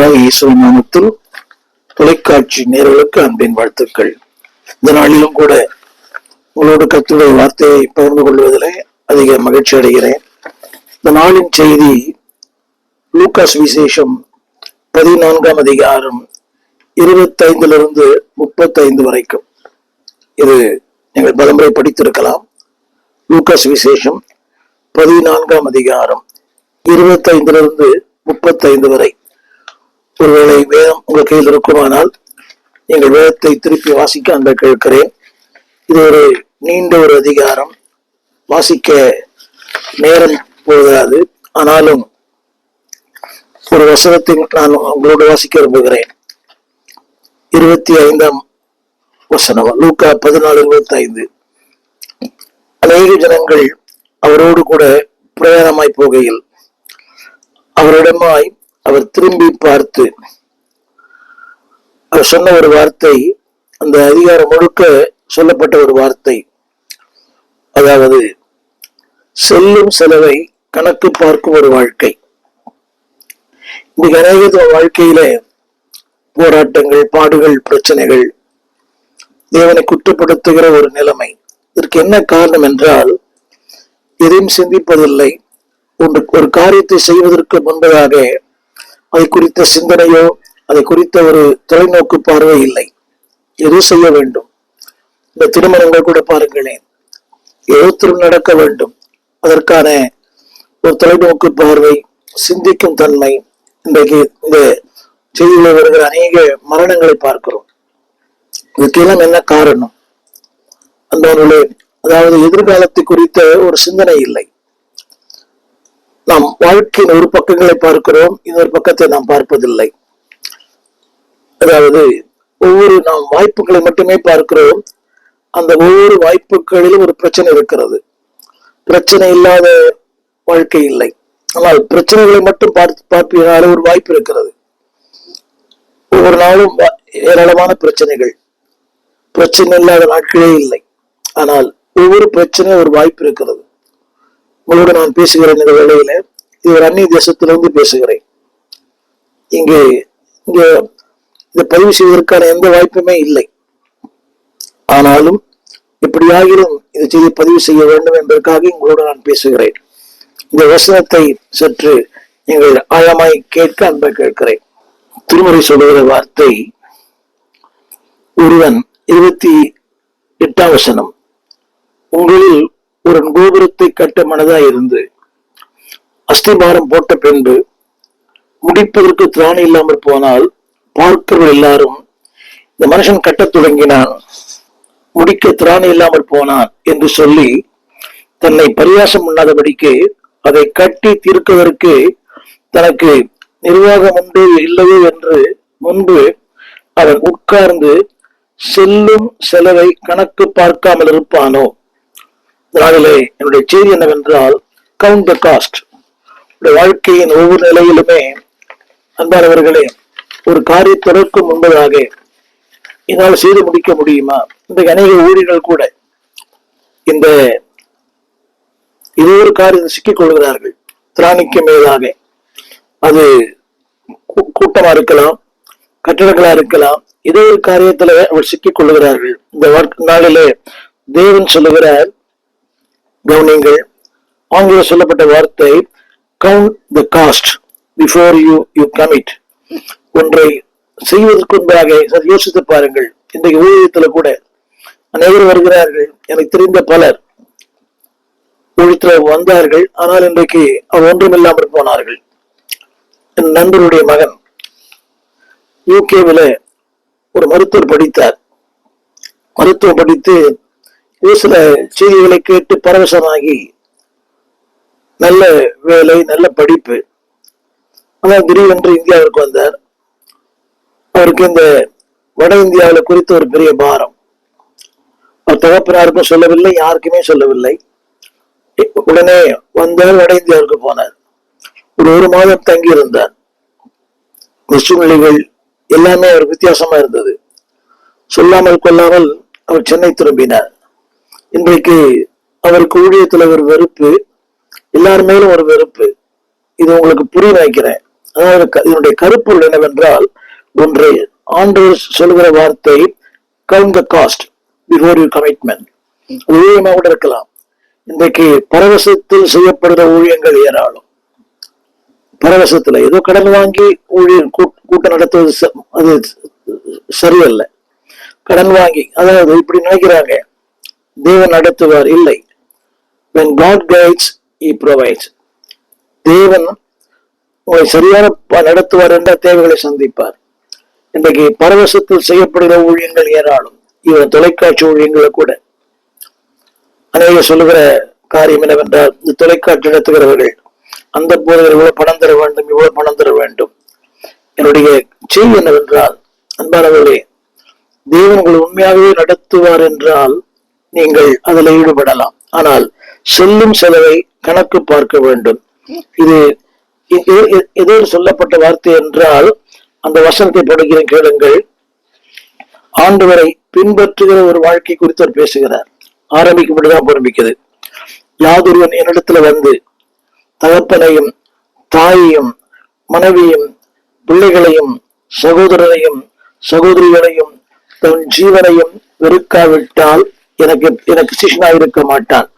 ஆண்டவராக இயேசுவின் நாமத்தில் தொலைக்காட்சி நேயர்களுக்கு அன்பின் வாழ்த்துக்கள். இந்த நாளிலும் கூட உங்களோட கர்த்தருடைய வார்த்தையை பகிர்ந்து கொள்வதிலே அதிக மகிழ்ச்சி அடைகிறேன். இந்த நாளின் செய்தி லூக்கா சுவிசேஷம் 14ஆம் அதிகாரம் 25 35 வரைக்கும். இது நீங்கள் பலமுறை படித்திருக்கலாம். லூக்கா சுவிசேஷம் 14ஆம் அதிகாரம் 25 35 வரை. ஒருவேளை வேதம் உங்கள் கையில் இருக்குமானால் நீங்கள் வேதத்தை திருப்பி வாசிக்க அந்த கேட்கிறேன். இது ஒரு நீண்ட ஒரு அதிகாரம், வாசிக்க நேரம் போதாது. ஆனாலும் ஒரு வசனத்தை நான் உங்களோடு வாசிக்க விரும்புகிறேன். 25ஆம் வசனம், லூக்கா 14:25. அநேக ஜனங்கள் அவரோடு கூட பிரயாணமாய் போகையில் அவரிடமாய் அவர் திரும்பி பார்த்து அவர் சொன்ன ஒரு வார்த்தை, அந்த அதிகாரம் முழுக்க சொல்லப்பட்ட ஒரு வார்த்தை, அதாவது செல்லும் செலவை கணக்கு பார்க்கும் ஒரு வாழ்க்கை. இன்னைக்கு அநேக வாழ்க்கையில போராட்டங்கள், பாடுகள், பிரச்சனைகள், தேவனை குற்றப்படுத்துகிற ஒரு நிலைமை. இதற்கு என்ன காரணம் என்றால், எதையும் சிந்திப்பதில்லை. ஒரு காரியத்தை செய்வதற்கு முன்பதாக அதை குறித்த சிந்தனையோ அதை குறித்த ஒரு தொலைநோக்கு பார்வை இல்லை. எது செய்ய வேண்டும், இந்த திருமணங்கள் கூட பாருங்களேன், ஏதோ நடக்க வேண்டும், அதற்கான ஒரு தொலைநோக்கு பார்வை, சிந்திக்கும் தன்மை. இன்றைக்கு இந்த செய்தியில் வருகிற அநேக மரணங்களை பார்க்கிறோம். இதுக்கெல்லாம் என்ன காரணம்? அந்த அதாவது எதிர்காலத்தை குறித்த ஒரு சிந்தனை இல்லை. நாம் வாழ்க்கையின் ஒரு பக்கங்களை பார்க்கிறோம், இன்னொரு பக்கத்தை நாம் பார்ப்பதில்லை. அதாவது நாம் வாய்ப்புகளை மட்டுமே பார்க்கிறோம். அந்த ஒவ்வொரு வாய்ப்புகளிலும் ஒரு பிரச்சனை இருக்கிறது. பிரச்சனை இல்லாத வாழ்க்கை இல்லை. ஆனால் பிரச்சனைகளை மட்டும் பார்ப்பதனால ஒரு வாய்ப்பு இருக்கிறது. ஒவ்வொரு நாளும் ஏராளமான பிரச்சனைகள், பிரச்சனை இல்லாத நாட்களே இல்லை. ஆனால் ஒவ்வொரு பிரச்சனையும் ஒரு வாய்ப்பு இருக்கிறது. உங்களோட நான் பேசுகிறேன் இந்த வேளையில. இது ஒரு அந்நிய தேசத்திலிருந்து பேசுகிறேன். இங்கே இதை பதிவு செய்வதற்கான எந்த வாய்ப்புமே இல்லை. ஆனாலும் எப்படியாகிலும் இதை செய்து பதிவு செய்ய வேண்டும் என்பதற்காக உங்களோட நான் பேசுகிறேன். இந்த வசனத்தை சற்று நீங்கள் ஆழமாய் கேட்க அன்பை கேட்கிறேன். திருமுறை சொல்லுகிற வார்த்தை, ஒருவன் 28ஆம் வசனம், உங்களில் ஒரு கோபுரத்தை கட்ட மனதாய் இருந்து அஸ்திபாரம் போட்ட பின்பு முடிப்பதற்கு திராணி இல்லாமல் போனால் பார்க்கிறவர்கள் எல்லாரும், இந்த மனுஷன் கட்டத் தொடங்கினான், முடிக்க திராணி இல்லாமல் போனான் என்று சொல்லி தன்னை பரியாசம் பண்ணாதபடிக்கு அதை கட்டி தீர்க்குவதற்கு தனக்கு நிர்வாகம் உண்டு இல்லையோ என்று முன்பு அவன் உட்கார்ந்து செல்லும் செலவை கணக்கு பார்க்காமல் இருப்பானோ. நாளிலே என்னுடைய செய்தி என்னவென்றால், கவுண்ட் த காஸ்ட். வாழ்க்கையின் ஒவ்வொரு நிலையிலுமே அன்பானவர்களே, ஒரு காரியத்திற்கு முன்பதாக இதனால் செய்து முடிக்க முடியுமா? இன்றைக்கு அநேக ஊழியர்கள் கூட இந்த ஒரு காரியத்தை சிக்கிக் கொள்கிறார்கள். திராணிக்கு மேலாக அது கூட்டமா இருக்கலாம், கட்டடங்களா இருக்கலாம், இதே ஒரு காரியத்துல அவர் சிக்கிக் கொள்கிறார்கள். இந்த நாளிலே தேவன் சொல்லுகிறார், கவனிங்கள், ஆங்கில சொல்லப்பட்ட வார்த்தை, count the cost before you commit. ஒன்றை செய்வதற்கு முன்பாக யோசித்து பாருங்கள். இன்றைக்கு ஊழியத்துல கூட அனைவரும் வருகிறார்கள். எனக்கு தெரிந்த பலர் ஊழியத்துல வந்தார்கள், ஆனால் இன்றைக்கு அவர் ஒன்றுமில்லாமல் போனார்கள். என் நண்பருடைய மகன் யூகேவில் ஒரு மருத்துவர் படித்தார். மருத்துவம் படித்து சில செய்திகளை கேட்டு பரவசமாகி நல்ல வேலை, நல்ல படிப்பு, ஆனால் திடீரென்று இந்தியாவிற்கு வந்தார். அவருக்கு இந்த வட இந்தியாவில் குறித்த ஒரு பெரிய பாரம். அவர் தகப்பனாருக்கும் சொல்லவில்லை, யாருக்குமே சொல்லவில்லை. உடனே வந்தார், வட இந்தியாவிற்கு போனார். ஒரு மாதம் தங்கி இருந்தார். சூழ்நிலைகள் எல்லாமே அவருக்கு வித்தியாசமா இருந்தது. சொல்லாமல் கொள்ளாமல் அவர் சென்னை திரும்பினார். இன்றைக்கு அவருக்கு ஊழியத்துல ஒரு வெறுப்பு, எல்லார் மேலும் ஒரு வெறுப்பு. இது உங்களுக்கு புரிய வைக்கிறேன். அதாவது இதனுடைய கருப்பொருள் என்னவென்றால், ஒன்றை ஆண்டவர் சொல்கிற வார்த்தை, count the cost before you commitment. ஊழியமா கூட இருக்கலாம். இன்றைக்கு பரவசத்தில் செய்யப்படுகிற ஊழியங்கள் ஏராளம். பரவசத்துல ஏதோ கடன் வாங்கி ஊழியர் கூட்டம் நடத்துவது அது சரியல்ல. கடன் வாங்கி, அதாவது இப்படி நினைக்கிறாங்க, தேவன் நடத்துவார். இல்லை. when God guides, he provides. தேவன் உங்களை சரியான நடத்துவார் என்ற தேவைகளை சந்திப்பார். இன்றைக்கு பரவசத்தில் செய்யப்படுகிற ஊழியங்கள் ஏராளம். இவன் தொலைக்காட்சி ஊழியங்களை கூட அநேக சொல்லுகிற காரியம் என்னவென்றால், இந்த தொலைக்காட்சி நடத்துகிறவர்கள் அந்த போதகர் இவ்வளவு பணம் தர வேண்டும், இவ்வளவு பணம் தர வேண்டும். என்னுடைய செய்தி என்னவென்றால், அன்பானவர்களே, தேவன் உங்களை உண்மையாகவே நடத்துவார் என்றால் நீங்கள் அதில் ஈடுபடலாம். ஆனால் செல்லும் செலவை கணக்கு பார்க்க வேண்டும். இது எதோ சொல்லப்பட்ட வார்த்தை என்றால், அந்த வசனத்தை படிக்கிறேன், கேளுங்கள். ஆண்டவரை பின்பற்றுகிற ஒரு வாழ்க்கை குறித்து அவர் பேசுகிறார். ஆரம்பிக்கப்பட்டுதான் ஆரம்பிக்குது. யாதொருவன் என்னிடத்துல வந்து தகப்பனையும் தாயையும் மனைவியும் பிள்ளைகளையும் சகோதரரையும் சகோதரிகளையும் தன் ஜீவனையும் வெறுக்காவிட்டால் எனக்கு சிஷ்யனாக இருக்க மாட்டான்.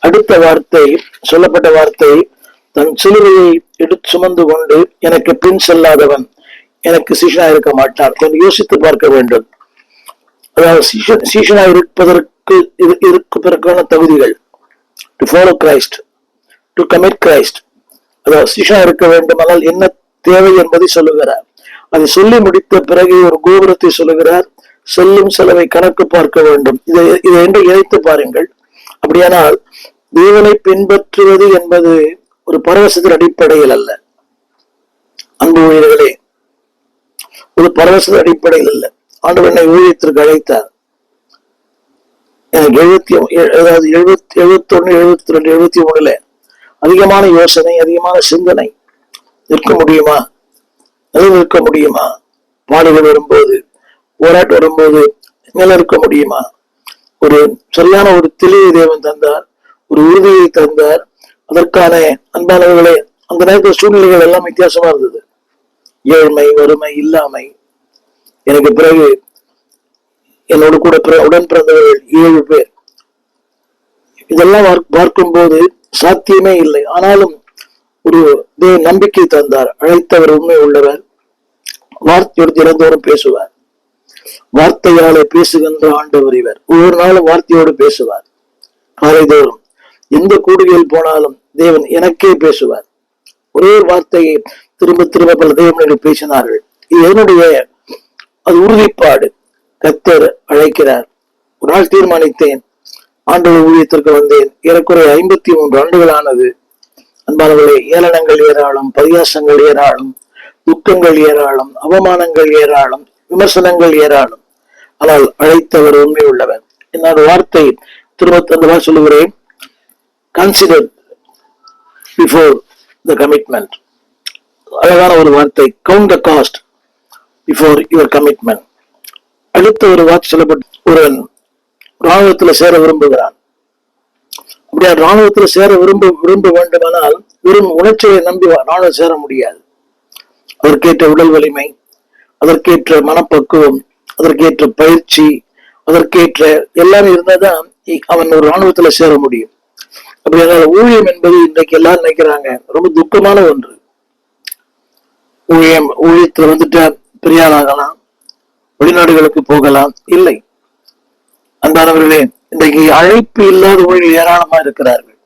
அடுத்த வார்த்தை, சொல்லப்பட்ட வார்த்தை, தன் சிலுவையை எடுத்து சுமந்து கொண்டு எனக்கு பின் செல்லாதவன் எனக்கு சிஷ்யனாக இருக்க மாட்டான். கொஞ்சம் யோசித்து பார்க்க வேண்டும். அதாவது சிஷ்யனாக இருப்பதற்கான தகுதிகள், to follow Christ, to commit Christ. அதாவது சிஷ்யனாக இருக்க வேண்டுமானால் என்ன தேவை என்பதை சொல்லுகிறார். அதை சொல்லி முடித்த பிறகு ஒரு கோபுரத்தை சொல்லுகிறார். செல்லும் செலவை கணக்கு பார்க்க வேண்டும். இதை என்று இணைத்து பாருங்கள். அப்படியானால் தேவனை பின்பற்றுவது என்பது ஒரு பரவசத்தின் அடிப்படையில் அல்ல. அன்பு ஊழியர்களே, ஒரு பரவசத்தின் அடிப்படையில் அல்ல. ஆண்டவர் என்னை ஊழியத்திற்கு அழைத்தார். எனக்கு 71, 72, 73 அதிகமான யோசனை, அதிகமான சிந்தனை. நிற்க முடியுமா? நிலைநிற்க முடியுமா? பாடுகள் வரும்போது, போராட்டம் வரும்போது நில இருக்க முடியுமா? ஒரு சரியான ஒரு தெளிவை தேவன் தந்தார், ஒரு உறுதியை தந்தார். அதற்கான அன்பானவர்களே, அந்த நேரத்தில் சூழ்நிலைகள் எல்லாம் வித்தியாசமா இருந்தது. ஏழ்மை, வறுமை, இல்லாமை. எனக்கு பிறகு என்னோடு கூட உடன் பிறந்தவர்கள் 7 பேர். இதெல்லாம் பார்க்கும் போது சாத்தியமே இல்லை. ஆனாலும் ஒரு நம்பிக்கை தந்தார். அழைத்தவர் உண்மை உள்ளவர், வார்த்தையோடு தினந்தோறும் பேசுவார். வார்த்தையாலே பேசுகின்ற ஆண்டவர் இவர். ஒவ்வொரு நாளும் வார்த்தையோடு பேசுவார். காலைதோறும் எந்த கூடுகையில் போனாலும் தேவன் எனக்கே பேசுவார். ஒரே வார்த்தையை திரும்ப திரும்ப பல தேவனிடம் பேசினார்கள். இது என்னுடைய அது உறுதிப்பாடு. கர்த்தர் அழைக்கிறார். ஒரு நாள் தீர்மானித்தேன், ஆண்டவர் ஊழியத்திற்கு வந்தேன். ஏறக்குறைய 53 ஆண்டுகள் ஆனது. அன்பானவர்களே, ஏளனங்கள் ஏராளம், பரியாசங்கள் ஏராளம், துக்கங்கள் ஏராளம், அவமானங்கள் ஏராளம், விமர்சனங்கள் ஏராளம். ஆனால் அழைத்தவர் உண்மை உள்ளவர். என்னோட வார்த்தை திரும்ப அந்த மாதிரி சொல்லுகிறேன், கன்சிடர் பிஃபோர் த கமிட்மெண்ட். அழகான ஒரு வார்த்தை, count the cost before your commitment. அடுத்த ஒரு வார்த்தை சொல்லப்பட்ட, ஒரு ராணுவத்துல சேர விரும்புகிறான். அப்படியா ராணுவத்துல சேர விரும்ப வேண்டுமானால் வெறும் உணர்ச்சியை நம்பி ராணுவம் சேர முடியாது. அதற்கேற்ற உடல் வலிமை, அதற்கேற்ற மனப்பக்குவம், அதற்கேற்ற பயிற்சி, அதற்கேற்ற எல்லாமே இருந்தாதான் அவன் ஒரு ராணுவத்துல சேர முடியும். அப்படி ஊழியம் என்பது இன்றைக்கு எல்லாரும் நினைக்கிறாங்க ரொம்ப துக்கமான ஒன்று. ஊழியத்துல வந்துட்டா பெரியாளாகலாம், வெளிநாடுகளுக்கு போகலாம். இல்லை அன்பானவர்களே, இன்றைக்கு அழைப்பு இல்லாத ஊழியர்கள் ஏராளமா இருக்கிறார்கள்.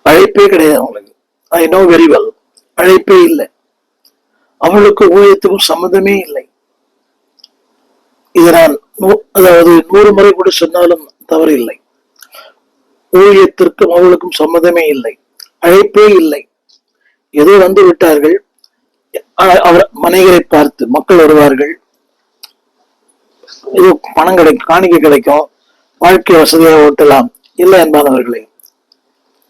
அழைப்பே கிடையாது அவங்களுக்கு. I know very well. அழைப்பே இல்லை. அவளுக்கு ஊழியத்துக்கும் சம்மந்தமே இல்லை. இதை நான் அதாவது 100 முறை கூட சொன்னாலும் தவறு இல்லை. ஊழியத்திற்கும் அவளுக்கும் சம்மதமே இல்லை. அழைப்பே இல்லை. ஏதோ வந்து விட்டார்கள். அவர் மனைகளை பார்த்து மக்கள் வருவார்கள், ஏதோ பணம் கிடைக்கும், காணிக்கை கிடைக்கும், வாழ்க்கை வசதியாக ஓட்டலாம். இல்லை அன்பானவர்களே,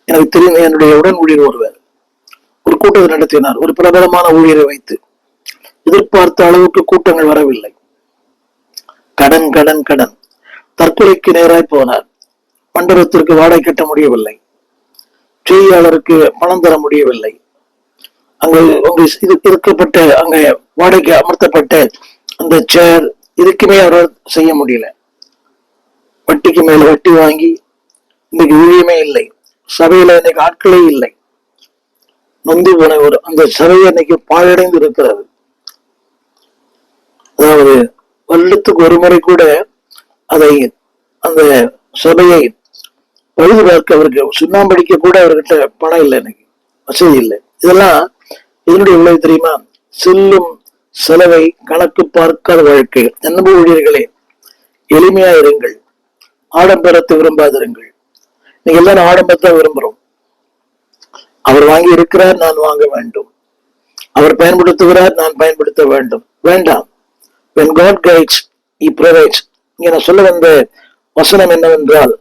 எனக்கு தெரிந்த என்னுடைய உடன் ஊழியர் ஒருவர் ஒரு கூட்டத்தை நடத்தினார். ஒரு பிரபலமான ஊழியரை வைத்து எதிர்பார்த்த அளவுக்கு கூட்டங்கள் வரவில்லை. கடன் கடன் கடன், தற்கொலைக்கு நேராய் போனார். மண்டபத்திற்கு வாடகை கட்ட முடியவில்லை, செய்தியாளருக்கு பணம் தர முடியவில்லை. அங்க இது இருக்கப்பட்ட அங்க வாடகைக்கு அமர்த்தப்பட்ட அந்த சேர் இதுக்குமே அவரால் செய்ய முடியல. வட்டிக்கு மேல வட்டி வாங்கி இன்னைக்கு ஊழியமே இல்லை, சபையில இன்னைக்கு ஆட்களே இல்லை. நொந்து போன ஒரு அந்த சபையை இன்னைக்கு பாழடைந்து இருக்கிறது. அதாவது வருடத்துக்கு ஒரு முறை கூட அதை அந்த சபையை பழுது பார்க்க அவருக்கு சுண்ணாம்படிக்க கூட அவர்கிட்ட பணம் இல்லை, இன்னைக்கு வசதி இல்லை. இதெல்லாம் இதனுடைய விளைவு தெரியுமா? செல்லும் செலவை கணக்கு பார்க்காத வாழ்க்கை. அன்பு ஊழியர்களே, எளிமையா இருங்கள், ஆடம்பரத்தை விரும்பாதிருங்கள். நீங்க எல்லாரும் ஆடம்பரத்தை விரும்புறோம். அவர் வாங்கி இருக்கிறார், நான் வாங்க வேண்டும். அவர் பயன்படுத்துகிறார், நான் பயன்படுத்த வேண்டும். வேண்டாம். When God guides, He provides. இங்க நான் சொல்ல வந்த வசனம் என்னவென்றால்,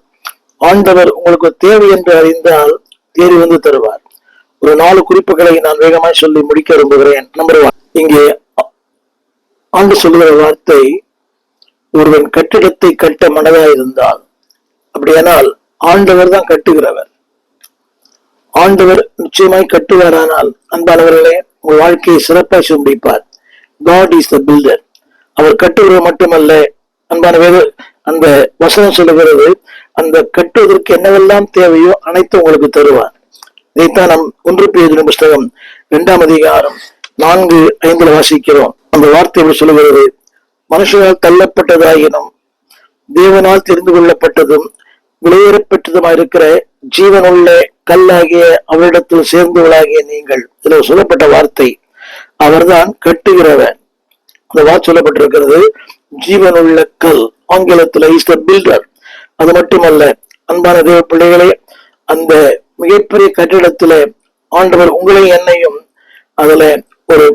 ஆண்டவர் உங்களுக்கு தேவை என்று அறிந்தால் தேடி வந்து தருவார். ஒரு 4 குறிப்புகளை நான் வேகமாய் சொல்லி முடிக்க விரும்புகிறேன். நம்பர் 1, இங்கே ஆண்டு சொல்லுகிற வார்த்தை, ஒருவன் கட்டிடத்தை கட்ட மனதாயிருந்தால், அப்படியானால் ஆண்டவர் தான் கட்டுகிறவர். ஆண்டவர் நிச்சயமாய் கட்டுவாரானால் அன்பானவர்களே, உங்கள் வாழ்க்கையை சிறப்பாக முடிப்பார். God is the builder. அவர் கட்டுவது மட்டுமல்ல, அன்பான அந்த வசனம் சொல்லுகிறது, அந்த கட்டுவதற்கு என்னவெல்லாம் தேவையோ அனைத்தும் உங்களுக்கு தருவார். இதைத்தான் நாம் 1 பேதுரு புஸ்தகம் 2ஆம் அதிகாரம் 4-5 வாசிக்கிறோம். அந்த வார்த்தை சொல்லுகிறது, மனுஷனால் தள்ளப்பட்டதாயினும் தேவனால் தெரிந்து கொள்ளப்பட்டதும் விலையேறப்பெற்றதுமாயிருக்கிற ஜீவனுள்ள கல்லாகிய அவரிடத்தில் சேர்ந்தவர்களாகிய நீங்கள். இதுல சொல்லப்பட்ட வார்த்தை, அவர்தான் கட்டுகிறவர். அந்த வார்த்தை சொல்லப்பட்டிருக்கிறது, ஜீவனுள்ள கல். ஆங்கிலத்தில் இஸ் த பில்டர். அது மட்டுமல்ல, அன்பான தேவ பிள்ளைகளே, அந்த மிகப்பெரிய கட்டிடத்துல ஆண்டவர் உங்களையும் என்னையும் அதுல ஒரு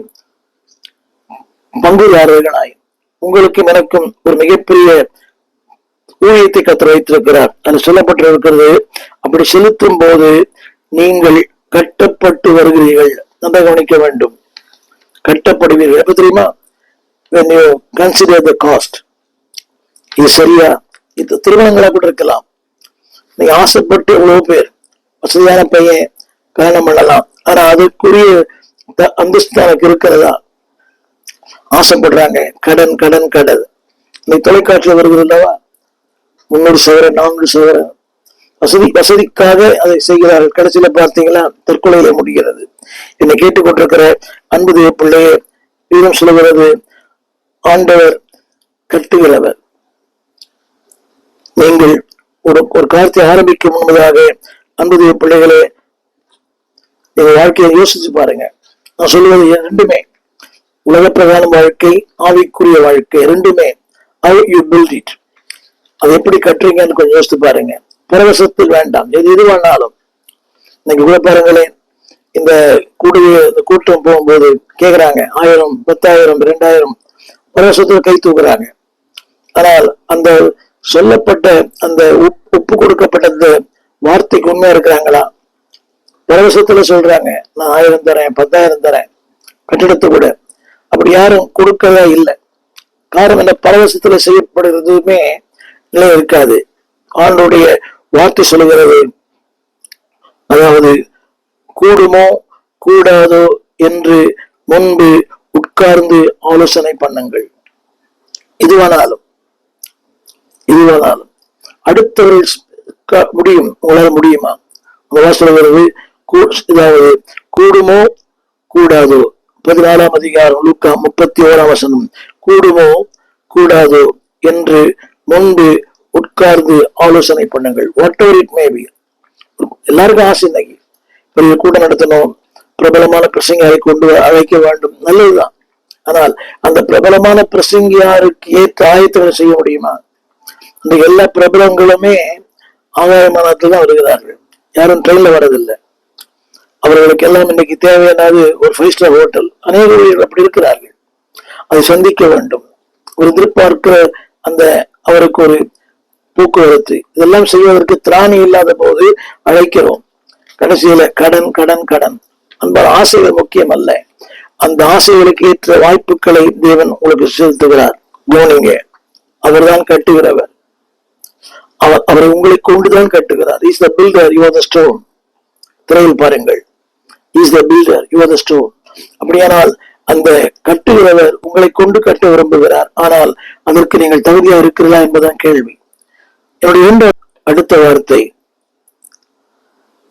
பங்குதாரர்களாய் உங்களுக்கும் எனக்கும் ஒரு மிகப்பெரிய ஊழியத்தை கத்தர் வைத்திருக்கிறார். அது சொல்லப்பட்டிருக்கிறது. அப்படி செலுத்தும் போது நீங்கள் கட்டப்பட்டு வருகிறீர்கள். நல்லா கவனிக்க வேண்டும். கட்டப்படுவீர்கள். எப்ப தெரியுமா? when you consider the cost. இது சரியா? இது திருமணங்களா கூட இருக்கலாம். நீங்க ஆசைப்பட்டு எவ்வளவு பேர் வசதியான பையன் கல்யாணம் பண்ணலாம், ஆனா அதுக்குரிய அந்தஸ்து எனக்கு இருக்கிறதா? ஆசைப்படுறாங்க. கடன் கடன் கடன். நீ தொலைக்காட்சியில் வருகிறது அல்லவா, 300 சவரன் 400 சவரன் வசதிக்காக அதை செய்கிறார்கள். கடைசியில பார்த்தீங்களா, தற்கொலையில முடிகிறது. என்னை கேட்டுக்கொண்டிருக்கிற அன்பு தேவ பிள்ளையே, வீரம் சொல்லுகிறது, ஆண்டவர் கட்டுகிறவர். நீங்கள் ஒரு காரியத்தை ஆரம்பிக்க முன்பதாக அன்பு தேவ பிள்ளைகளே, எங்க வாழ்க்கையை யோசிச்சு பாருங்க. நான் சொல்லுவது ரெண்டுமே, உலக பிரகாரம் வாழ்க்கை, ஆவிக்குரிய வாழ்க்கை, ரெண்டுமே. How you build it. அதை எப்படி கட்டுறீங்கன்னு கொஞ்சம் யோசித்து பாருங்க. பரவசத்தில் வேண்டாம், எது வேணாலும். இன்னைக்கு கூட பாருங்களேன், இந்த கூட்டம் போகும்போது கேட்கிறாங்க 1000, 10,000, 2000 பரவசத்தில் கை தூக்குறாங்க. ஆனால் அந்த சொல்லப்பட்ட அந்த ஒப்பு கொடுக்கப்பட்ட அந்த வார்த்தைக்கு உண்மையா இருக்கிறாங்களா? பரவசத்துல சொல்றாங்க, நான் 1000 தரேன், 10,000 தரேன், கட்டிடத்தை கூட. அப்படி யாரும் கொடுக்கவே இல்லை. காரணம் என்ன? பரவசத்துல செய்யப்படுறதுமே நிலை இருக்காது. ஆண்டோடைய வார்த்தை சொல்லுகிறது, அதாவது கூடுமோ கூடாதோ என்று முன்பு உட்கார்ந்து ஆலோசனை பண்ணுங்கள். இதுவானாலும் அடுத்தவர்கள் முடியும், உங்களால் முடியுமா? சொல்லுகிறது, அதாவது கூடுமோ கூடாதோ. 14ஆம் அதிகாரம் லூக்கா 31ஆம் வசனம், கூடுமோ கூடாதோ என்று முன்பு உட்கார்ந்து ஆலோசனை பண்ணுங்கள். What ever it may B. எல்லாருக்கும் ஆசை இன்னைக்கு பெரிய கூட்டம் நடத்தணும், பிரபலமான பிரசங்கியாரை கொண்டு அழைக்க வேண்டும், நல்லதுதான். ஆனால் அந்த பிரபலமான பிரசங்கியாருக்கு ஏற்ற ஆயத்தங்களை செய்ய முடியுமா? இந்த எல்லா பிரபலங்களுமே ஆதாயமானத்துல தான் வருகிறார்கள். யாரும் ட்ரெயின்ல வர்றதில்லை. அவர்களுக்கு எல்லாம் இன்னைக்கு தேவையானது ஒரு 5 ஸ்டார் ஹோட்டல். அநேக ஊழியர்கள் அப்படி இருக்கிறார்கள். அதை சந்திக்க வேண்டும். ஒரு எதிர்பார்க்கிற அந்த அவருக்கு ஒரு போக்குவரத்து, இதெல்லாம் செய்வதற்கு திராணி இல்லாத போது அழைக்கிறோம். கடைசியில கடன் கடன் கடன். அந்த ஆசைகள் முக்கியம் அல்ல. அந்த ஆசைகளுக்கு ஏற்ற வாய்ப்புகளை தேவன் உங்களுக்கு செலுத்துகிறார். கவனிங்க, அவர்தான் கட்டுகிறவர். அவரை உங்களை கொண்டுதான் கட்டுகிறார். Is the builder, you are the stone. திரையில் பாருங்கள், is the builder, you are the stone. அப்படியானால் அந்த கட்டுகிறவர் உங்களை கொண்டு கட்ட விரும்புகிறார். ஆனால் அதற்கு நீங்கள் தகுதியா இருக்கிறதா என்பதுதான் கேள்வி. என்னுடைய அடுத்த வார்த்தை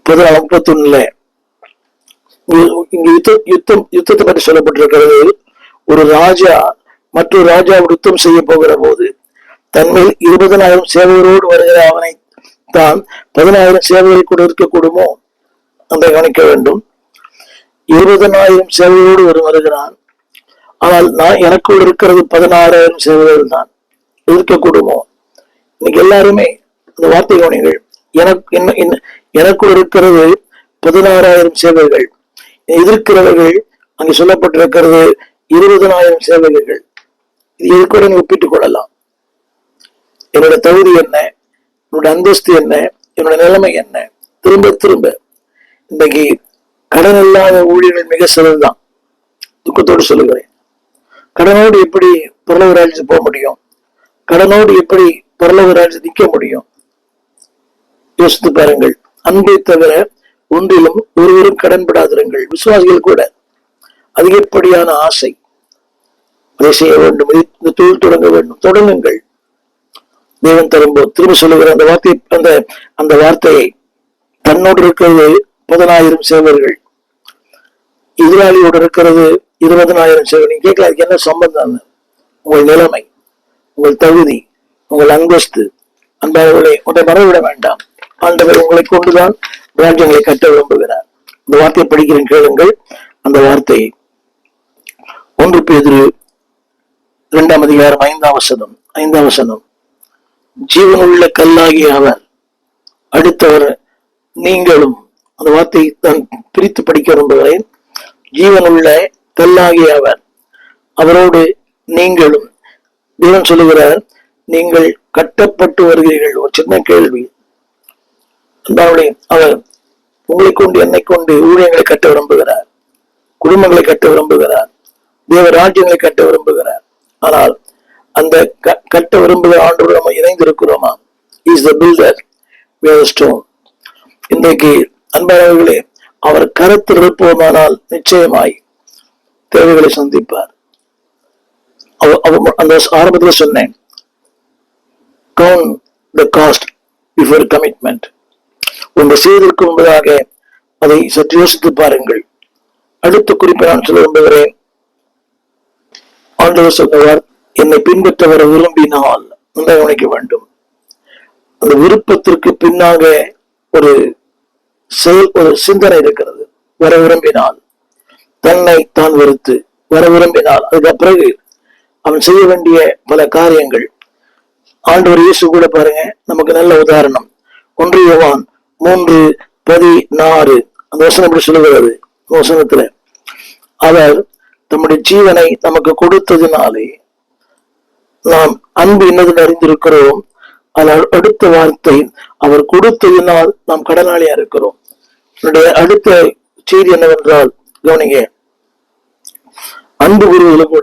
31 இங்கு யுத்தத்தை பற்றி சொல்லப்பட்டிருக்கிறது. ஒரு ராஜா மற்றொரு ராஜாவோடு யுத்தம் செய்ய போகிற போது தன்மேல் 20,000 சேவகரோடு வருகிற அவனை தான் 10,000 சேவகர்கள் கூட இருக்கக்கூடுமோ அதை கவனிக்க வேண்டும். 20,000 சேவகரோடு வருகிறான். ஆனால் எனக்கு இருக்கிறது 16,000 சேவகர்கள் தான், இருக்கக்கூடுமோ? இன்னைக்கு எல்லாருமே அந்த வார்த்தை கவனிங்கள். எனக்கு இருக்கிறது 16,000 சேவகர்கள், எதிர்க்கிறவர்கள் அங்கு சொல்லப்பட்டிருக்கிறது 20,000 சேவகர்கள். இது கூட ஒப்பிட்டுக் கொள்ளலாம். என்னோட தகுதி என்ன, என்னோட அந்தஸ்து என்ன, என்னோட நிலைமை என்ன? திரும்ப திரும்ப இன்னைக்கு கடன் இல்லாத ஊழியர்கள் மிக சிலர்தான். துக்கத்தோடு சொல்லுகிறேன். கடனோடு எப்படி பரலோக ராஜ்யத்துக்கு போக முடியும்? கடனோடு எப்படி பரலோக ராஜ்யத்துக்கு நிற்க முடியும்? யோசித்து பாருங்கள். அன்பை தவிர ஒன்றிலும் ஒருவரும் கடன்படாதிருங்கள். விசுவாசிகள் கூட அதிகப்படியான ஆசை, அதை செய்ய வேண்டும், இந்த தொழில் தொடங்க வேண்டும், தொடங்குங்கள். தேவன் தரும்போது திரும்ப சொல்லுகிற அந்த வார்த்தையை தன்னோடு இருக்கிறது 10,000 சேவர்கள், எதிராளியோடு இருக்கிறது 20,000 சேவர்கள். நீங்க கேட்கல, அதுக்கு என்ன சம்பந்தம்? உங்கள் நிலைமை, உங்கள் தகுதி, உங்கள் அந்தஸ்து, அன்பவர்களை ஒன்றை மறந்துவிட வேண்டாம். ஆண்டவர் உங்களை கொண்டுதான் ராஜ்யங்களை கட்ட விரும்புகிறார். இந்த வார்த்தையை படிக்கிறேன், கேளுங்கள். அந்த வார்த்தையை 1 பேதுரு 2ஆம் அதிகாரம் 5ஆம் வசனம். ஜீவனுள்ள கல்லாகிய அவர், அடுத்தவர் நீங்களும். அந்த வார்த்தையை நான் பிரித்து படிக்க விரும்புகிறேன். ஜீவனுள்ள கல்லாகிய அவர், அவரோடு நீங்களும். தேவன் சொல்லுகிறார், நீங்கள் கட்டப்பட்டு வருகிறீர்கள். ஒரு சின்ன கேள்வி. அவர் உங்களை கொண்டு என்னை கொண்டு ஊழியங்களை கட்ட விரும்புகிறார், குடும்பங்களை கட்ட விரும்புகிறார், தேவ ராஜ்யங்களை கட்ட விரும்புகிறார். ஆனால் அந்த கட்ட விரும்புகிற ஆண்டோடு நம்ம இணைந்திருக்கிறோமா? Is the builder, we are the stone. இன்றைக்கு அன்பானவர்களே, அவர் கருத்தில் இருப்போமானால் நிச்சயமாய் தேவைகளை சந்திப்பார். அந்த ஆரம்பத்தில் சொன்னேன், count the cost before commitment. ஒன்று செய்வதற்கு முன்பதாக அதை சற்று யோசித்து பாருங்கள். அடுத்த குறிப்பை நான் சொல்ல விரும்புகிறேன். ஆண்டவர் சொன்னவர், என்னை பின்பற்ற வர விரும்பினால் கவனிக்க வேண்டும். அந்த விருப்பத்திற்கு பின்னாக ஒரு சிந்தனை இருக்கிறது. வர விரும்பினால், தன்னை தான் வெறுத்து வர விரும்பினால், அதுக்கு பிறகு அவன் செய்ய வேண்டிய பல காரியங்கள். ஆண்டவர் இயேசு கூட பாருங்க, நமக்கு நல்ல உதாரணம். 1 யோவான் 3:16 அந்த வசனம் எப்படி சொல்லுகிறது? வசனத்துல அவர் தம்முடைய ஜீவனை நமக்கு கொடுத்ததினாலே நாம் அன்பு என்னதுன்னு அறிந்திருக்கிறோம். ஆனால் அடுத்த வார்த்தை, அவர் கொடுத்ததினால் நாம் கடனாளியா இருக்கிறோம். என்னுடைய அடுத்த செய்தி என்னவென்றால், கவனிங்க, அன்பு கூறுவதில்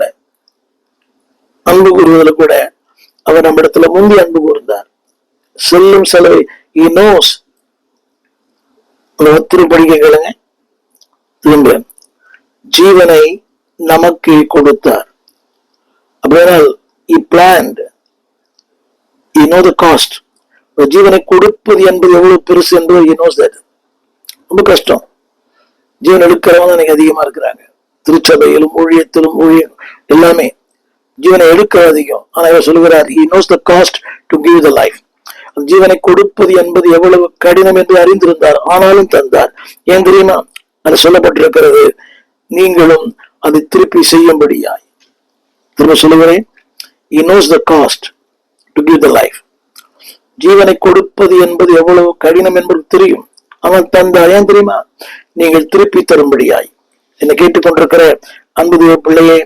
கூட அவர் நம்ம இடத்துல முந்தி அன்பு கூர்ந்தார். செல்லும் செலவை he knows. படிக்க கேளுங்க திரும்ப. ஜீவனை நமக்கு கொடுத்தார். அப்படியானால் he planned, he know the cost. ஜீவனை கொடுப்பது என்பது எவ்வளவு பெருசு என்பது he knows that. ரொம்ப கஷ்டம். ஜீவன் எடுக்கிறவங்க எனக்கு அதிகமா இருக்கிறாங்க. திருச்சபையிலும் ஊழியத்திலும் எல்லாமே ஜீவனை எடுக்க அதிகம். ஆனா இவர் சொல்லுகிறார், he knows the cost to give the life. ஜீவனை கொடுப்பது என்பது எவ்வளவு கடினம் என்று அறிந்திருந்தார், ஆனாலும் தந்தார். ஏன் தெரியுமா? அது சொல்லப்பட்டிருக்கிறது, நீங்களும் அதை திருப்பி செய்யும்படியாய். திரும்ப சொல்லுகிறேன், he knows the cost to give the life. ஜீவனை கொடுப்பது என்பது எவ்வளவு கடினம் என்பது தெரியும், ஆனால் தந்தார். ஏன் தெரியுமா? நீங்கள் திருப்பி தரும்படியாய். என்னை கேட்டுக்கொண்டிருக்கிற அன்பு தேவ பிள்ளையே,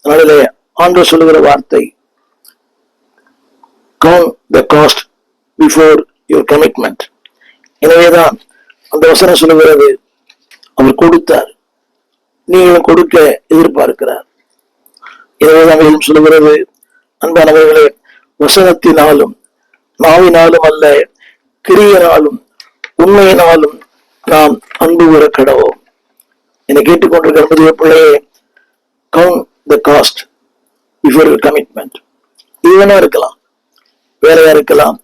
அதனால ஆண்டவர் சொல்லுகிற வார்த்தை, count the cost before your commitment. எனவேதான் அந்த வசனம் சொல்லுகிறது, அவர் கொடுத்தார், நீங்களும் கொடுக்க எதிர்பார்க்கிறார். எனவேதான் சொல்லுகிறது, அன்பானவர்களே, வசனத்தினாலும் நாவினாலும் அல்ல, கிரியனாலும் உண்மையினாலும் நாம் அன்பு கூற கடவோம். என்னை கேட்டுக்கொண்டிருக்கிற அன்புடைய பிள்ளையே, count the cost before your commitment. ஈவனா இருக்கலாம், வேலையா இருக்கலாம்,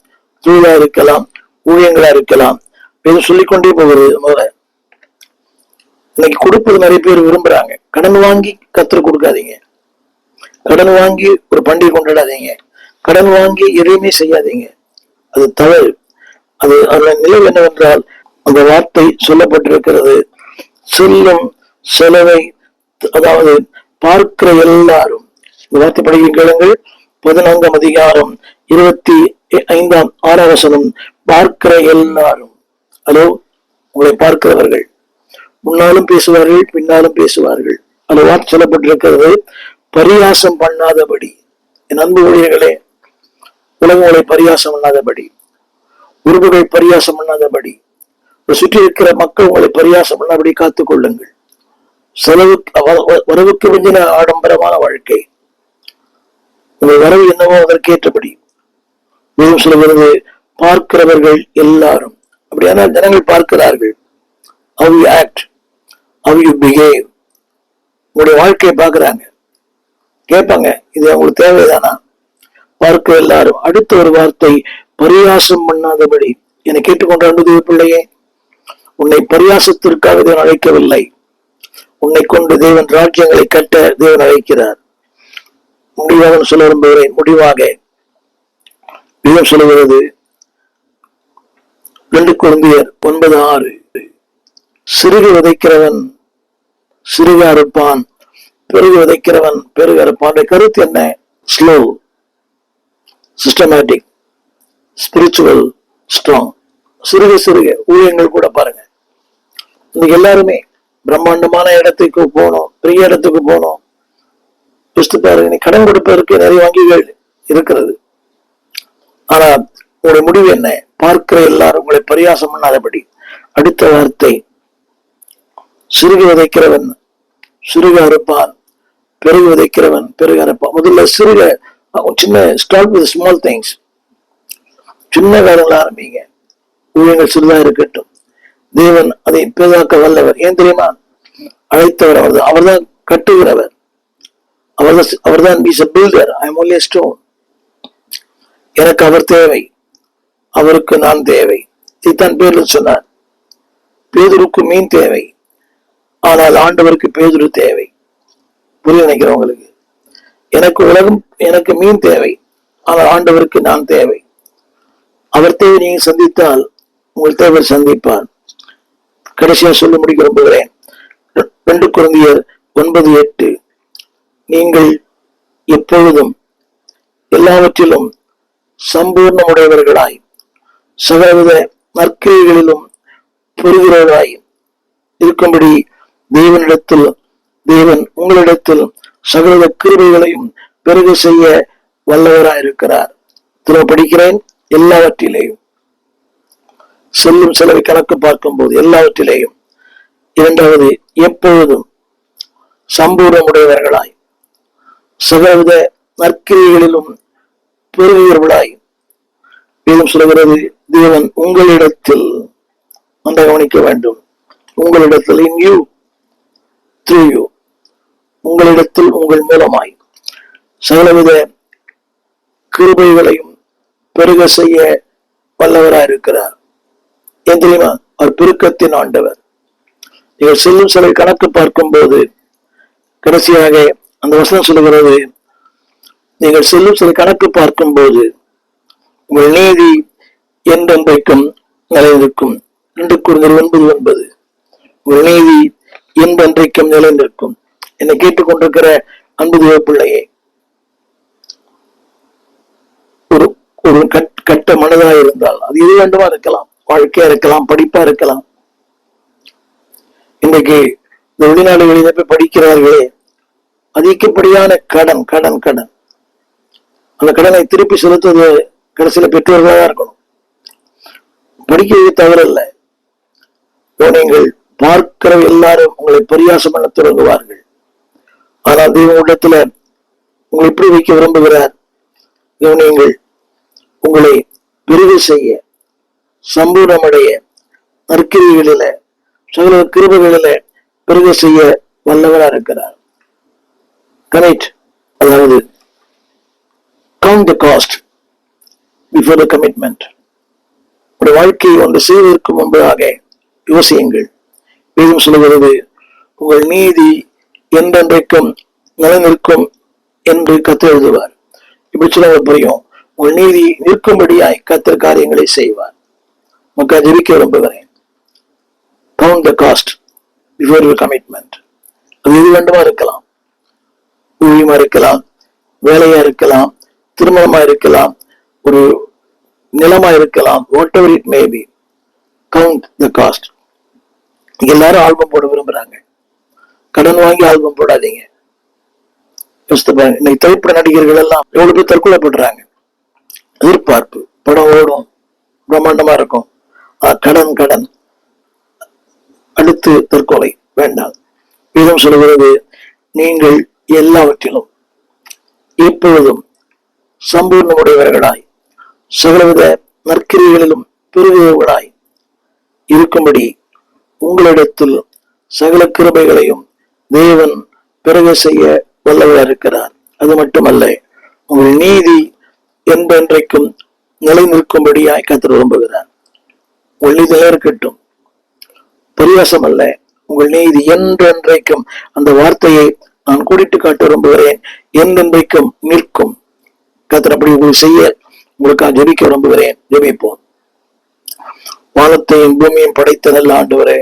தொழிலா இருக்கலாம், ஊழியங்களா இருக்கலாம், எதுவும் சொல்லிக்கொண்டே போகிறது. முதல்ல இன்னைக்கு கொடுப்பது நிறைய பேர் விரும்புறாங்க. கடன் வாங்கி கத்தர் கொடுக்காதீங்க, கடன் வாங்கி ஒரு பண்டிகை கொண்டாடாதீங்க, கடன் வாங்கி எதையுமே செய்யாதீங்க. அது தவறு. அதோட நிலைவு என்னவென்றால், அந்த வார்த்தை சொல்லப்பட்டிருக்கிறது, செல்லும் செலவை, அதாவது பார்க்கிற எல்லாரும். இந்த வார்த்தை படிக்க கேளுங்கள். 14ஆம் அதிகாரம் 25-6 வசனம். பார்க்கிற எல்லாரும். ஹலோ, உங்களை பார்க்கிறவர்கள் முன்னாலும் பேசுவார்கள், பின்னாலும் பேசுவார்கள். அந்த வார்த்தை சொல்லப்பட்டிருக்கிறது, பரியாசம் பண்ணாதபடி. என் அன்பு ஊழியர்களே, உலகம் உங்களை பரியாசம் பண்ணாதபடி, உறவுகள் பரியாசம் பண்ணாதபடி, சுற்றி இருக்கிற மக்கள் உங்களை பரியாசம் பண்ணாதபடி காத்துக் கொள்ளுங்கள். வரவுக்கு மிஞ்சின ஆடம்பரமான வாழ்க்கை, உங்கள் வரவு என்னவோ அதற்கேற்றபடி. வேதம் சொல்கிறது, பார்க்கிறவர்கள் எல்லாரும். அப்படியானால் ஜனங்கள் பார்க்கிறார்கள். How you act, how you behave. உங்களுடைய வாழ்க்கையை பார்க்கிறாங்க, கேட்பாங்க, இது உங்களுக்கு தேவைதானா? பார்க்க எல்லாரும். அடுத்த ஒரு வார்த்தை, பரியாசம் பண்ணாதபடி. என்னை கேட்டுக்கொண்ட அன்புடைய பிள்ளையே, உன்னை பரியாசத்திற்காக தேவன் அழைக்கவில்லை. உன்னை கொண்டு தேவன் ராஜ்யங்களை கட்ட தேவன் அழைக்கிறார். முடிவாக சொல்ல விரும்புகிறேன். முடிவாக வேதம் சொல்லுகிறது, 2 கொரிந்தியர் 9:6, சிறுகு விதைக்கிறவன் சிறுக அறுப்பான், பெருகு விதைக்கிறவன் பெருக அறுப்பான். கருத்து என்ன? Slow, systematic, spiritual, strong. சிறுக சிறுக ஊழியங்கள் கூட பாருங்க. இன்னைக்கு எல்லாருமே பிரம்மாண்டமான இடத்துக்கு போனோம், பெரிய இடத்துக்கு போனோம். பாருங்க, கடன் கொடுப்பதற்கு நிறைய வங்கிகள் இருக்கிறது. ஆனா உங்களுடைய முடிவு என்ன? பார்க்கிற எல்லாரும் உங்களை பரியாசம் பண்ணாதபடி. அடுத்த வார்த்தை, சிறுகு விதைக்கிறவன் சிறுக அறுப்பான், பெருகு விதைக்கிறவன் பெருக அறுப்பான். முதல்ல சிறுக, சின்ன ஸ்டார்ட் வித் ஸ்மால் திங்ஸ். சின்ன காரியங்கள் ஆரம்பிங்க. ஊழியங்கள் சிறிதா இருக்கட்டும், தேவன் அதை பெரிதாக்க வல்லவர். ஏன் தெரியுமா? அழைத்தவர் அவர்தான், அவர்தான் கட்டுகிறவர், அவர்தான் builder. I am only stone. எனக்கு அவர் தேவை, அவருக்கு நான் தேவை. இதுதான் பேர்ல சொன்னார். பேதுருக்கு மீன் தேவை, ஆனால் ஆண்டவருக்கு பேதுரு தேவை. புரிய நினைக்கிறவங்களுக்கு, எனக்கு உலகம், எனக்கு மீன் தேவை, ஆனால் ஆண்டவருக்கு நான் தேவை. அவர் தேவை நீங்க சந்தித்தால் உங்கள் தேவை சந்திப்பார். கடைசியா சொல்லி முடிக்க விரும்புகிறேன். 2 கொரிந்தியர் 9:8, நீங்கள் எப்பொழுதும் எல்லாவற்றிலும் சம்பூர்ணமுடையவர்களாய் சகலவித நற்கிரியைகளிலும் பெறுகிறவர்களாய் இருக்கும்படி தேவன் உங்களிடத்தில் சகல கிருபைகளையும் பெருக செய்ய வல்லவராயிருக்கிறார். திரும்ப படிக்கிறேன். எல்லாவற்றிலேயும், செல்லும் செலவை கணக்கு பார்க்கும் போது எல்லாவற்றிலேயும். 2வது, எப்பொழுதும் சம்பூர்ணமுடையவர்களாய் சகலவித நற்கிரியைகளிலும் பெருகிறவர்களாய். வேதம் சொல்கிறது, தேவன் உங்களிடத்தில், நன்றாக கவனிக்க வேண்டும், உங்களிடத்தில், in you, through you, உங்களிடத்தில் உங்கள் மூலமாய் சகலவித கிருபைகளையும் பெருக செய்ய வல்லவராயிருக்கிறார். ஏன் தெரியுமா? அவர் பெருக்கத்தின் ஆண்டவர். நீங்கள் செல்லும் சிலை கணக்கு பார்க்கும் போது கடைசியாக அந்த வசனம் சொல்லுகிறது, நீங்கள் செல்லும் சிலை கணக்கு பார்க்கும் போது உங்கள் நீதி என்றென்றைக்கும் நிலைநிற்கும். 2 கொரிந்தியர் 9:9, உங்கள் நீதி என்றென்றைக்கும் நிலைநிற்கும். என்னை கேட்டுக்கொண்டிருக்கிற அன்பு தேவ பிள்ளையே, ஒரு கட்ட மனதாக இருந்தால் அது எது வேண்டுமா இருக்கலாம், வாழ்க்கையா இருக்கலாம், படிப்பா இருக்கலாம். இன்றைக்கு இந்த வெளிநாடுகளில் போய் படிக்கிறார்களே, அதிகப்படியான கடன் கடன் கடன். அந்த கடனை திருப்பி செலுத்துவது கடைசியில பெற்றோர்களாக தான் இருக்கணும். படிக்கிறது தவறல்ல. நீங்கள் பார்க்கிற எல்லாரும் உங்களை பரியாசம் பண்ண தொடங்குவார்கள். ஆனால் தேவனிடத்துல உங்களை எப்படி வைக்க விரும்புகிறார்? நீங்கள் உங்களை பெருக செய்ய, சம்பூர்ணமடைய, நற்கிரிகளில, சகல கிருபைகளில பெருக செய்ய வல்லவரா இருக்கிறார். கரெக்ட். அதாவது count the cost before the commitment. ஒரு வாழ்க்கையை ஒன்று செய்வதற்கு முன்பதாக யோசியுங்கள். வேதம் சொல்லுகிறது, உங்கள் நீதி என்றென்றைக்கும் நிலைநிற்கும் என்று கர்த்தர் எழுதுவார். இப்படி சொல்ல புரியும். உங்கள் நீதி நிற்கும்படியாய் கர்த்தர் காரியங்களை செய்வார். மக்கள் ஜெபிக்க விரும்புகிறேன். count the cost before your commitment. அது எது வேண்டுமா இருக்கலாம். ஊழியமா இருக்கலாம், வேலையா இருக்கலாம், திருமணமா இருக்கலாம், ஒரு நிலமா இருக்கலாம், what ever it may B. Count the cost. எல்லாரும் ஆல்பம் போட விரும்புறாங்க. கடன் வாங்கி ஆல்பம் போடாதீங்க. இன்னைக்கு திரைப்பட நடிகர்கள் எல்லாம் எவ்வளவு பேர் தற்கொலை பண்றாங்க. எதிர்பார்ப்பு, படம் ஓடும், பிரம்மாண்டமா இருக்கும், கடன் கடன், அடுத்து தற்கொலை. வேண்டாம். வேதம் சொல்கிறது, நீங்கள் எல்லாவற்றிலும் எப்பொழுதும் சம்பூர்ணமுடையவர்களாய் சகலவித நற்கிரிகளிலும் பெருகுவர்களாய் இருக்கும்படி உங்களிடத்தில் சகல கிருபைகளையும் தேவன் பெருக செய்ய வல்லவராக இருக்கிறார். அது மட்டுமல்ல, உங்கள் நீதி என்றென்றைக்கும் நிலை நிற்கும்படியாய் கர்த்தர் விரும்புகிறார். உங்கள் நீதி இருக்கட்டும், பரியாசம் அல்ல. உங்கள் நீதி என்றென்றைக்கும், அந்த வார்த்தையை நான் கூடிட்டு காட்ட விரும்புகிறேன். என்றென்றைக்கும் நிற்கும். கர்த்தர் அப்படி உங்களுக்கு செய்ய உங்களுக்காக ஜெபிக்க விரும்புகிறேன். ஜெபிப்போம். வானத்தையும் பூமியும் படைத்த நல்ல ஆண்டவரே,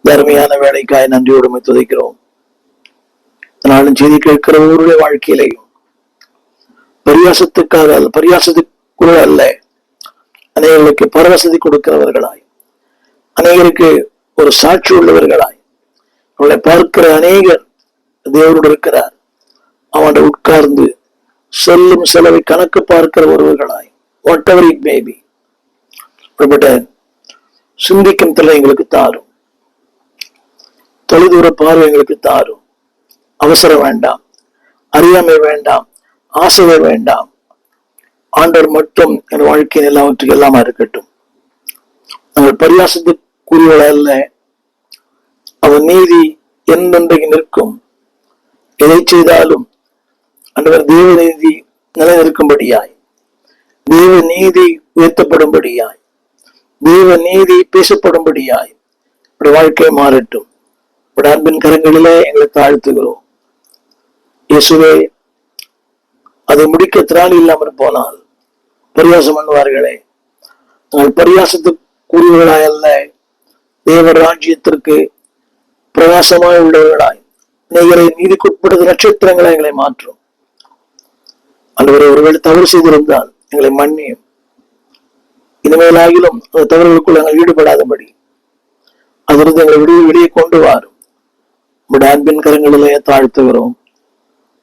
தர்மையான வேலைக்காய் நன்றியோடு துதிக்கிறோம். நானும் செய்தி கேட்கிற ஒருவருடைய வாழ்க்கையிலையும் பரியாசத்துக்காக பரியாசத்துக்குள்ள அல்ல, அநேகருக்கு பரவசதி கொடுக்கிறவர்களாய், அநேகருக்கு ஒரு சாட்சி உள்ளவர்களாய், அவளை பார்க்கிற அநேகர் தேவனோடு இருக்கிறார். அவனை உட்கார்ந்து செல்லும் செலவை கணக்கு பார்க்கிற ஒருவர்களாய், what ever it may be, சிந்திக்கும் திறனை எங்களுக்கு தாரும். தொலைதூர பார்வை எங்களுக்கு தாரும். அவசரம் வேண்டாம், அறியாமை வேண்டாம், ஆசைகள் வேண்டாம். ஆண்டவர் மட்டும் என் வாழ்க்கையின் எல்லாவற்றுக்கு எல்லாமா இருக்கட்டும். நாங்கள் பரியாசத்துக்குரியவர்கள் அல்ல. அவன் நீதி என்றென்றைக்கு நிற்கும். எதை செய்தாலும் ஆண்டவர் தேவ நீதி நிலைநிற்கும்படியாய், தேவ நீதி உயர்த்தப்படும்படியாய், தேவ நீதி பேசப்படும்படியாய் வாழ்க்கை மாறட்டும். அன்பின் கரங்களிலே எங்களை தாழ்த்துகிறோம். இயேசுவே, அதை முடிக்க திராணி இல்லாமல் போனால் பரியாசம் பண்ணுவார்களே. நாங்கள் பரியாசத்துக்குரியவர்களாய் அல்ல, தேவ ராஜ்யத்திற்கு பிரகாசமாய் உள்ளவர்களாய், நீங்களை நீதிக்குட்படுத்த நட்சத்திரங்களை எங்களை மாற்றும். அன்றுவரை ஒருவேளை தவறு செய்திருந்தால் எங்களை மன்னியும். இனிமேலாகிலும் அந்த தவறுகளுக்குள் நாங்கள் ஈடுபடாதபடி அதிலிருந்து எங்களை வெளியே கொண்டு வாரும். உங்களுடைய அன்பின் கரங்களிலே தாழ்த்துகிறோம்.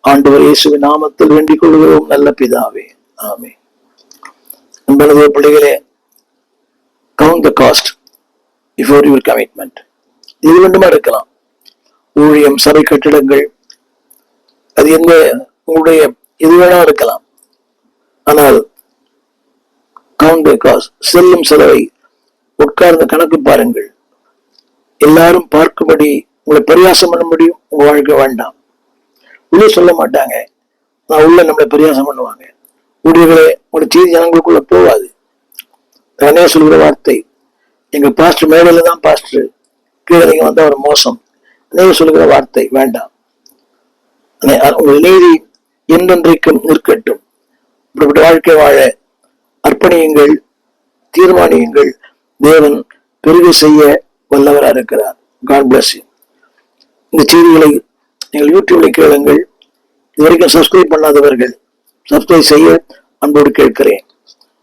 ஆண்டவர் இயேசுவின் நாமத்தில் வேண்டிக் கொள்கிறோம் நல்ல பிதாவே, ஆமென். அன்பான பிள்ளைகளே, count the cost before your commitment. இது வேண்டுமா இருக்கலாம். ஊழியம், சபை கட்டிடங்கள், அது எந்த உங்களுடைய எது வேணா இருக்கலாம். ஆனால் கவுண்ட் த காஸ்ட், செல்லும் செலவை உட்கார்ந்து கணக்கு பாருங்கள். எல்லாரும் பார்க்கும்படி உங்களை பரியாசம் பண்ண முடியும். உங்க வாழ்க்கை வேண்டாம். உள்ளே சொல்ல மாட்டாங்க, நான் உள்ள நம்மளை பரியாசம் பண்ணுவாங்க. ஊழியர்களே, உங்களுடைய செய்தி ஜனங்களுக்குள்ள போகாது. தானே சொல்கிற வார்த்தை, எங்க பாஸ்டர் மேடையில தான் பாஸ்டர், கீழே நீங்க வந்தா ஒரு மோசம். அநேக சொல்லுகிற வார்த்தை வேண்டாம். உங்கள் நீதி என்றென்றைக்கும் நிற்கட்டும். இப்படிப்பட்ட வாழ்க்கை வாழ அர்ப்பணியுங்கள், தீர்மானியுங்கள். தேவன் பெருக செய்ய வல்லவராக இருக்கிறார். God bless you. இந்த செய்திகளை நீங்கள் யூடியூப்ல கேளுங்கள். இதுவரைக்கும் சப்ஸ்கிரைப் பண்ணாதவர்கள் சப்ஸ்கிரைப் செய்ய அன்போடு கேட்கிறேன்.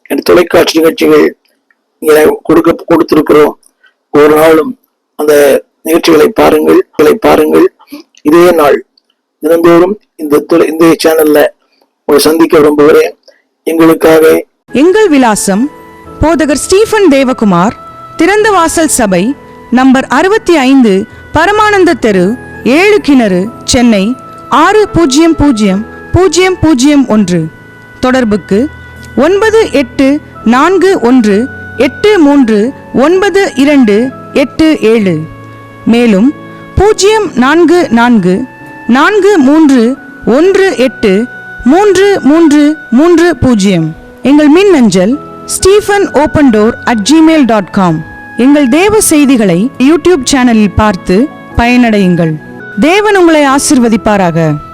என் தொலைக்காட்சி நிகழ்ச்சிகள் கொடுத்திருக்கிறோம். ஒரு நாளும் அந்த நிகழ்ச்சிகளை பாருங்கள். இதே நாள் தினந்தோறும் இந்த சேனல்ல உங்களை சந்திக்க விரும்புகிறேன். எங்கள் விலாசம் போதகர் ஸ்டீபன் தேவகுமார், திறந்த வாசல் சபை, நம்பர் 65, பரமானந்த தெரு, 7 கிணறு, சென்னை 600001. தொடர்புக்கு 9841839287. மேலும் 0434318330. எங்கள் மின் அஞ்சல் stephenopendoor@gmail.com. எங்கள் தேவ செய்திகளை யூடியூப் சேனலில் பார்த்து பயனடையுங்கள். தேவன் உங்களை ஆசிர்வதிப்பாராக.